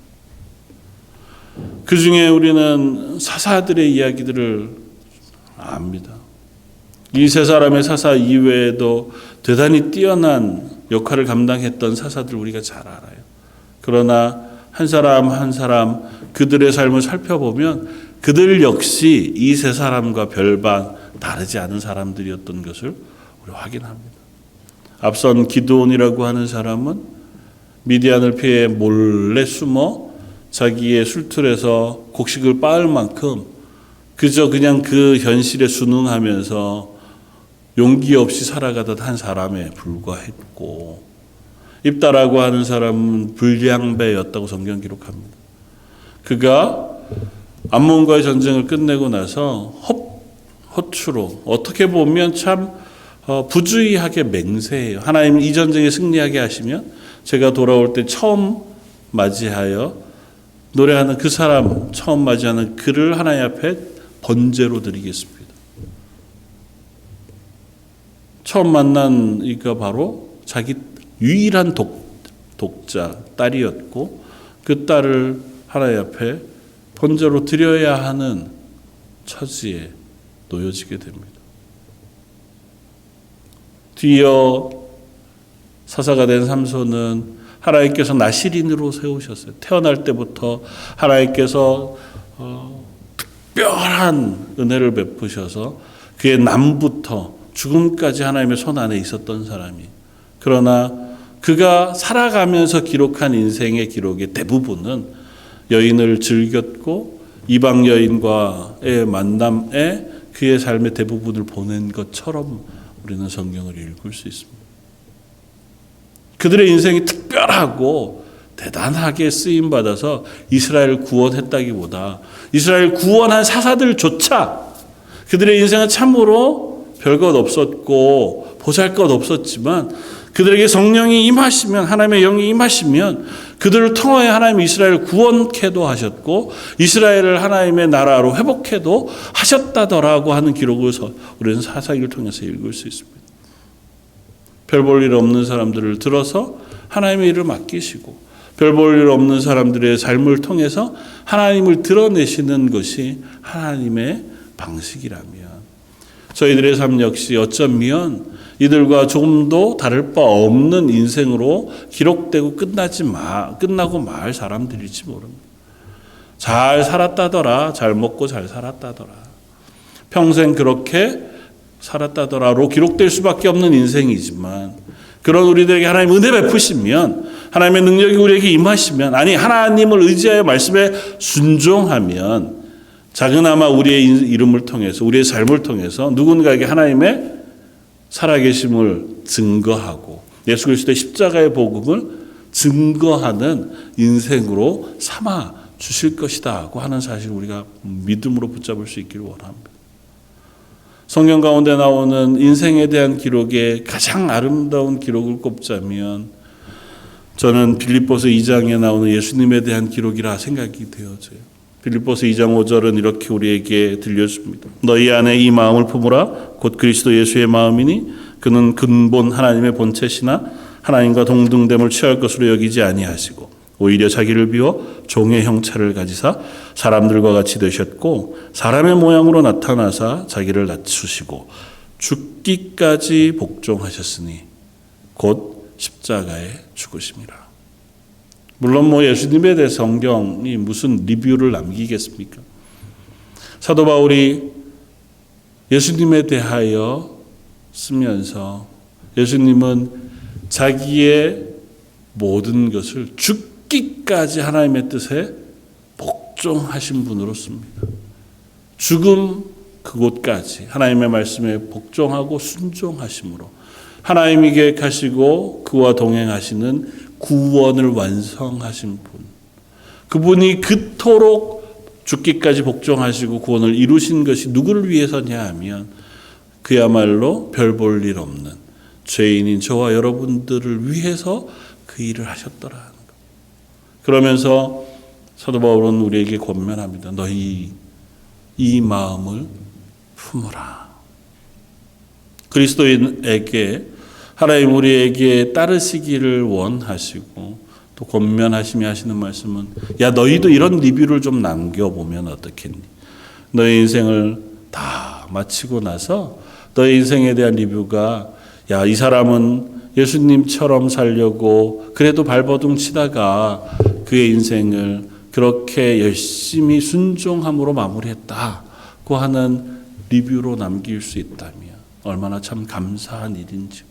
그 중에 우리는 사사들의 이야기들을 압니다. 이 세 사람의 사사 이외에도 대단히 뛰어난 역할을 감당했던 사사들 우리가 잘 알아요. 그러나 한 사람 한 사람 그들의 삶을 살펴보면 그들 역시 이 세 사람과 별반 다르지 않은 사람들이었던 것을 우리 확인합니다. 앞선 기드온이라고 하는 사람은 미디안을 피해 몰래 숨어 자기의 술틀에서 곡식을 빻을 만큼 그저 그냥 그 현실에 순응하면서 용기 없이 살아가던 한 사람에 불과했고 입다라고 하는 사람은 불량배였다고 성경 기록합니다. 그가 암몬과의 전쟁을 끝내고 나서 허추로 어떻게 보면 참 부주의하게 맹세해요. 하나님 이 전쟁에 승리하게 하시면 제가 돌아올 때 처음 맞이하여 노래하는 그 사람 처음 맞이하는 그를 하나님 앞에 번제로 드리겠습니다. 처음 만난 이가 바로 자기 유일한 독자 딸이었고 그 딸을 하나님 앞에 번제로 드려야 하는 처지에 놓여지게 됩니다. 뒤이어 사사가 된 삼손은 하나님께서 나시린으로 세우셨어요. 태어날 때부터 하나님께서 특별한 은혜를 베푸셔서 그의 남부터 죽음까지 하나님의 손 안에 있었던 사람이. 그러나 그가 살아가면서 기록한 인생의 기록의 대부분은 여인을 즐겼고 이방 여인과의 만남에 그의 삶의 대부분을 보낸 것처럼 우리는 성경을 읽을 수 있습니다. 그들의 인생이 특별하고 대단하게 쓰임받아서 이스라엘을 구원했다기보다 이스라엘 구원한 사사들조차 그들의 인생은 참으로 별것 없었고 보잘것 없었지만 그들에게 성령이 임하시면 하나님의 영이 임하시면 그들을 통하여 하나님 이스라엘을 구원케도 하셨고 이스라엘을 하나님의 나라로 회복케도 하셨다더라고 하는 기록을 우리는 사사기를 통해서 읽을 수 있습니다. 별 볼 일 없는 사람들을 들어서 하나님의 일을 맡기시고 별 볼 일 없는 사람들의 삶을 통해서 하나님을 드러내시는 것이 하나님의 방식이라면 저희들의 삶 역시 어쩌면 이들과 조금도 다를 바 없는 인생으로 기록되고 끝나고 말 사람들일지 모릅니다. 잘 살았다더라. 잘 먹고 잘 살았다더라. 평생 그렇게 살았다더라로 기록될 수밖에 없는 인생이지만 그런 우리들에게 하나님 은혜 베푸시면 하나님의 능력이 우리에게 임하시면 아니 하나님을 의지하여 말씀에 순종하면 작은아마 우리의 이름을 통해서 우리의 삶을 통해서 누군가에게 하나님의 살아계심을 증거하고 예수 그리스도의 십자가의 복음을 증거하는 인생으로 삼아 주실 것이다고 하는 사실을 우리가 믿음으로 붙잡을 수 있기를 원합니다. 성경 가운데 나오는 인생에 대한 기록에 가장 아름다운 기록을 꼽자면 저는 빌립보서 2장에 나오는 예수님에 대한 기록이라 생각이 되어져요. 빌립보서 2장 5절은 이렇게 우리에게 들려줍니다. 너희 안에 이 마음을 품으라 곧 그리스도 예수의 마음이니 그는 근본 하나님의 본체시나 하나님과 동등됨을 취할 것으로 여기지 아니하시고 오히려 자기를 비워 종의 형체를 가지사 사람들과 같이 되셨고 사람의 모양으로 나타나사 자기를 낮추시고 죽기까지 복종하셨으니 곧 십자가에 죽으심이라. 물론 예수님에 대해 성경이 무슨 리뷰를 남기겠습니까? 사도 바울이 예수님에 대하여 쓰면서 예수님은 자기의 모든 것을 죽기까지 하나님의 뜻에 복종하신 분으로 씁니다. 죽음 그곳까지 하나님의 말씀에 복종하고 순종하심으로 하나님이 계획하시고 그와 동행하시는 구원을 완성하신 분, 그분이 그토록 죽기까지 복종하시고 구원을 이루신 것이 누구를 위해서냐 하면 그야말로 별 볼 일 없는 죄인인 저와 여러분들을 위해서 그 일을 하셨더라 하는 것. 그러면서 사도 바울은 우리에게 권면합니다. 너희 이 마음을 품으라. 그리스도인에게 하나님 우리에게 따르시기를 원하시고 또 권면하시며 하시는 말씀은 야 너희도 이런 리뷰를 좀 남겨보면 어떻겠니? 너희 인생을 다 마치고 나서 너희 인생에 대한 리뷰가 야 이 사람은 예수님처럼 살려고 그래도 발버둥 치다가 그의 인생을 그렇게 열심히 순종함으로 마무리했다고 하는 리뷰로 남길 수 있다면 얼마나 참 감사한 일인지.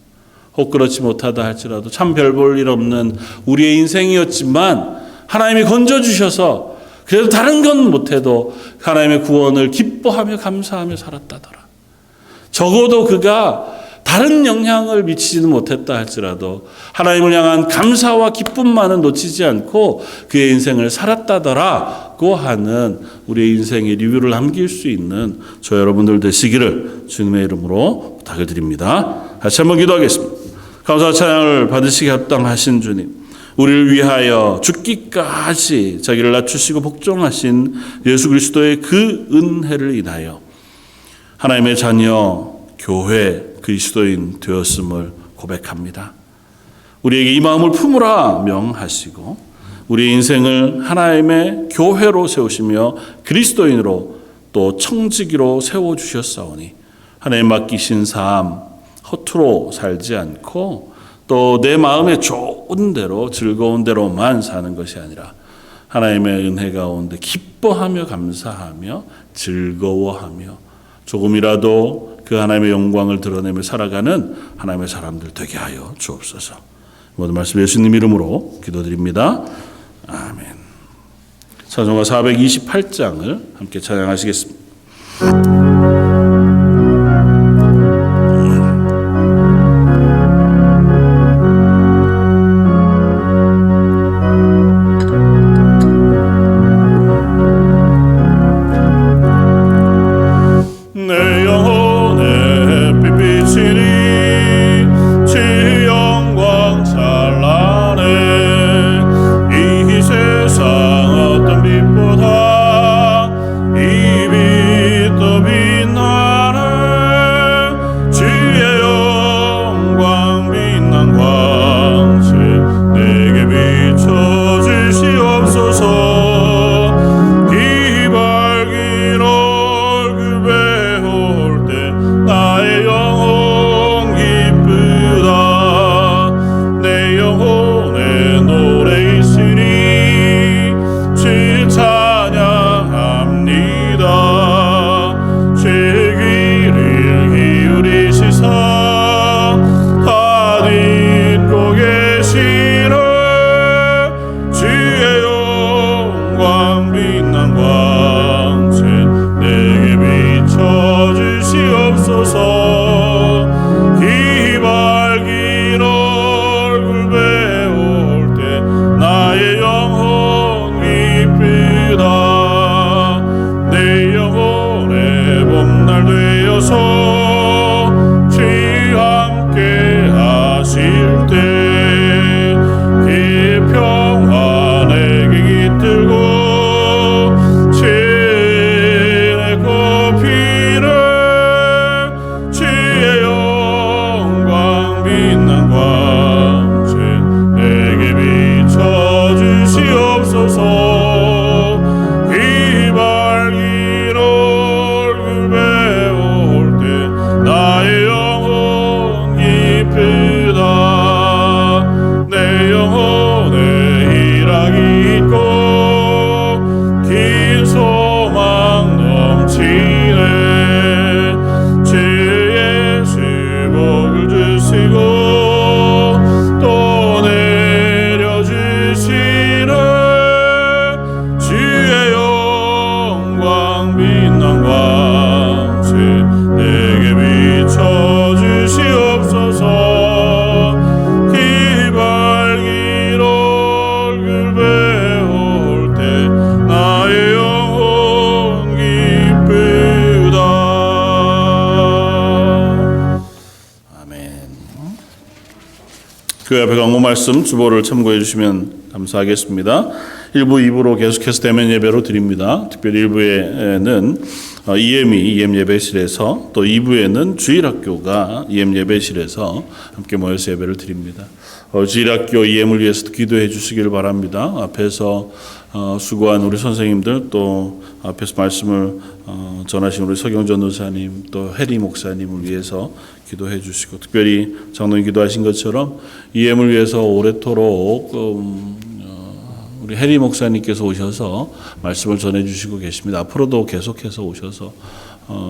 혹 그렇지 못하다 할지라도 참 별 볼 일 없는 우리의 인생이었지만 하나님이 건져주셔서 그래도 다른 건 못해도 하나님의 구원을 기뻐하며 감사하며 살았다더라. 적어도 그가 다른 영향을 미치지는 못했다 할지라도 하나님을 향한 감사와 기쁨만은 놓치지 않고 그의 인생을 살았다더라고 하는 우리의 인생의 리뷰를 남길 수 있는 저 여러분들 되시기를 주님의 이름으로 부탁을 드립니다. 다시 한번 기도하겠습니다. 감사와 찬양을 받으시기 합당하신 주님, 우리를 위하여 죽기까지 자기를 낮추시고 복종하신 예수 그리스도의 그 은혜를 인하여 하나님의 자녀 교회 그리스도인 되었음을 고백합니다. 우리에게 이 마음을 품으라 명하시고 우리의 인생을 하나님의 교회로 세우시며 그리스도인으로 또 청지기로 세워주셨사오니 하나님 맡기신 삶 허투루 살지 않고 또 내 마음에 좋은 대로 즐거운 대로만 사는 것이 아니라 하나님의 은혜 가운데 기뻐하며 감사하며 즐거워하며 조금이라도 그 하나님의 영광을 드러내며 살아가는 하나님의 사람들 되게 하여 주옵소서. 모든 말씀 예수님 이름으로 기도드립니다. 아멘. 찬송가 428장을 함께 찬양하시겠습니다. 그 앞에 광고 말씀 주보를 참고해 주시면 감사하겠습니다. 1부, 2부로 계속해서 대면 예배로 드립니다. 특별히 1부에는 EM 예배실에서, 또 2부에는 주일학교가 EM 예배실에서 함께 모여서 예배를 드립니다. 주일학교 EM을 위해서도 기도해 주시길 바랍니다. 앞에서 수고한 우리 선생님들, 또 앞에서 말씀을 전하신 우리 서경전 노사님, 또 해리 목사님을 위해서 기도해 주시고, 특별히 장로님 기도하신 것처럼 EM을 위해서 오래도록 우리 해리 목사님께서 오셔서 말씀을 전해 주시고 계십니다. 앞으로도 계속해서 오셔서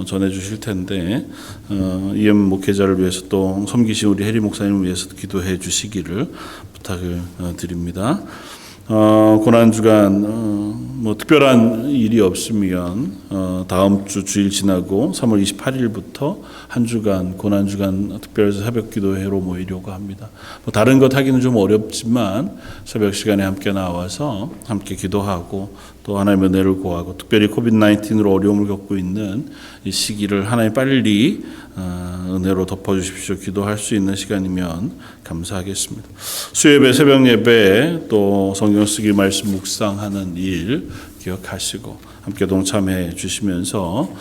전해 주실 텐데, EM 목회자를 위해서 또 섬기신 우리 해리 목사님을 위해서도 기도해 주시기를 부탁을 드립니다. 고난주간 뭐 특별한 일이 없으면 다음 주 주일 지나고 3월 28일부터 한 주간 고난주간 특별해서 새벽 기도회로 모이려고 합니다. 뭐 다른 것 하기는 좀 어렵지만 새벽 시간에 함께 나와서 함께 기도하고 또 하나님의 은혜를 구하고, 특별히 코비드-19으로 어려움을 겪고 있는 이 시기를 하나님 빨리 은혜로 덮어주십시오. 기도할 수 있는 시간이면 감사하겠습니다. 수요예배, 새벽 예배, 또 성경 쓰기 말씀 묵상하는 일 기억하시고 함께 동참해 주시면서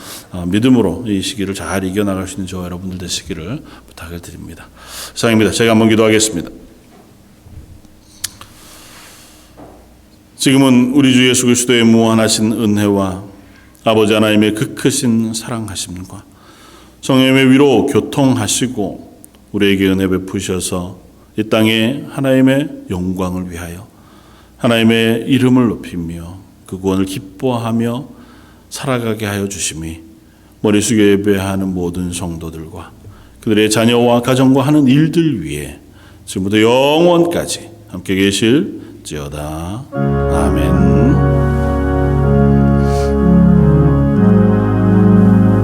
믿음으로 이 시기를 잘 이겨나갈 수 있는 저와 여러분들 되시기를 부탁을 드립니다. 이상입니다. 제가 한번 기도하겠습니다. 지금은 우리 주 예수 그리스도의 무한하신 은혜와 아버지 하나님의 그 크신 사랑하심과 성령의 위로 교통하시고 우리에게 은혜 베푸셔서 이 땅에 하나님의 영광을 위하여 하나님의 이름을 높이며 그 구원을 기뻐하며 살아가게 하여 주심이 머리 숙여 예배하는 모든 성도들과 그들의 자녀와 가정과 하는 일들 위에 지금부터 영원까지 함께 계실지어다. 아멘.